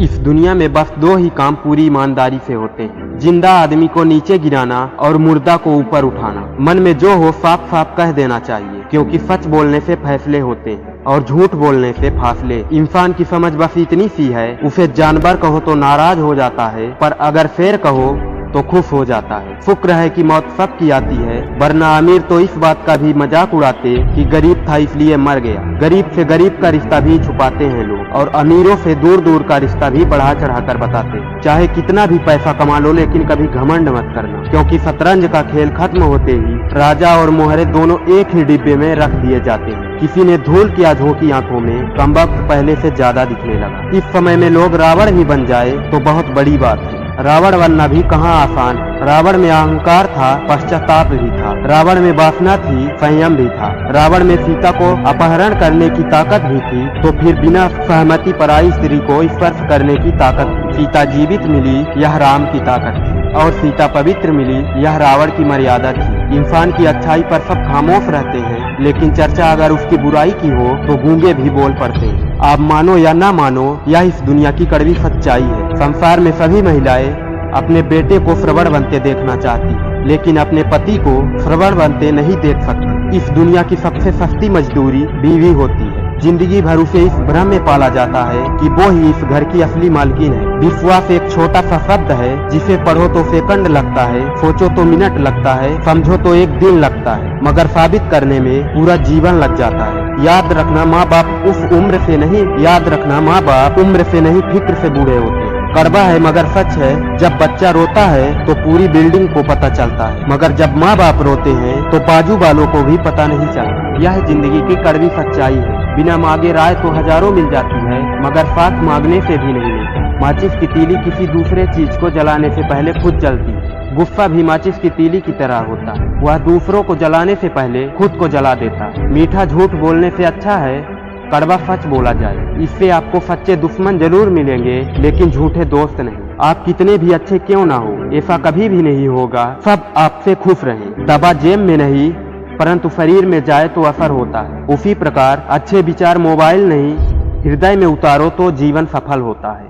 इस दुनिया में बस दो ही काम पूरी ईमानदारी से होते हैं, जिंदा आदमी को नीचे गिराना और मुर्दा को ऊपर उठाना। मन में जो हो साफ साफ कह देना चाहिए, क्योंकि सच बोलने से फैसले होते हैं और झूठ बोलने से फासले। इंसान की समझ बस इतनी सी है, उसे जानवर कहो तो नाराज हो जाता है, पर अगर शेर कहो तो खुश हो जाता है। शुक्र है कि मौत सबकी आती है, वरना अमीर तो इस बात का भी मजाक उड़ाते कि गरीब था इसलिए मर गया। गरीब से गरीब का रिश्ता भी छुपाते हैं लोग, और अमीरों से दूर दूर का रिश्ता भी बढ़ा चढ़ा कर बताते। चाहे कितना भी पैसा कमा लो, लेकिन कभी घमंड मत करना, क्योंकि शतरंज का खेल खत्म होते ही राजा और मोहरे दोनों एक ही डिब्बे में रख दिए जाते हैं। किसी ने धूल किया झोंकी आंखों में, कमबख्त पहले से ज्यादा दिखने लगा। इस समय में लोग रावण ही बन जाए तो बहुत बड़ी बात है। रावण बनना भी कहाँ आसान। रावण में अहंकार था, पश्चाताप भी था। रावण में वासना थी, संयम भी था। रावण में सीता को अपहरण करने की ताकत भी थी, तो फिर बिना सहमति पराई स्त्री को स्पर्श करने की ताकत थी। सीता जीवित मिली, यह राम की ताकत थी, और सीता पवित्र मिली, यह रावण की मर्यादा थी। इंसान की अच्छाई पर सब खामोश रहते हैं, लेकिन चर्चा अगर उसकी बुराई की हो तो गूंगे भी बोल पड़ते हैं। आप मानो या ना मानो, यह इस दुनिया की कड़वी सच्चाई है। संसार में सभी महिलाएं अपने बेटे को श्रवण बनते देखना चाहती है, लेकिन अपने पति को श्रवण बनते नहीं देख सकती। इस दुनिया की सबसे सस्ती मजदूरी बीवी होती है। जिंदगी भर उसे इस भ्रम में पाला जाता है कि वो ही इस घर की असली मालकिन है। विश्वास एक छोटा सा शब्द है, जिसे पढ़ो तो सेकंड लगता है, सोचो तो मिनट लगता है, समझो तो एक दिन लगता है, मगर साबित करने में पूरा जीवन लग जाता है। याद रखना, माँ बाप उस उम्र से नहीं, याद रखना माँ बाप उम्र से नहीं फिक्र से बूढ़े होते हैं। कड़वा है मगर सच है, जब बच्चा रोता है तो पूरी बिल्डिंग को पता चलता है, मगर जब माँ बाप रोते हैं तो बाजू वालों को भी पता नहीं चलता। यह जिंदगी की कड़वी सच्चाई है। बिना मांगे राय तो हजारों मिल जाती है, मगर साथ मांगने से भी नहीं मिलती। माचिस की तीली किसी दूसरे चीज को जलाने से पहले खुद जलती है। गुस्सा भी माचिस की तीली की तरह होता है, वह दूसरों को जलाने से पहले खुद को जला देता है। मीठा झूठ बोलने से अच्छा है कड़वा सच बोला जाए। इससे आपको सच्चे दुश्मन जरूर मिलेंगे, लेकिन झूठे दोस्त नहीं। आप कितने भी अच्छे क्यों ना हो, ऐसा कभी भी नहीं होगा। सब आपसे खुश रहें। दवा जेब में नहीं, परंतु शरीर में जाए तो असर होता है। उसी प्रकार अच्छे विचार मोबाइल नहीं, हृदय में उतारो तो जीवन सफल होता है।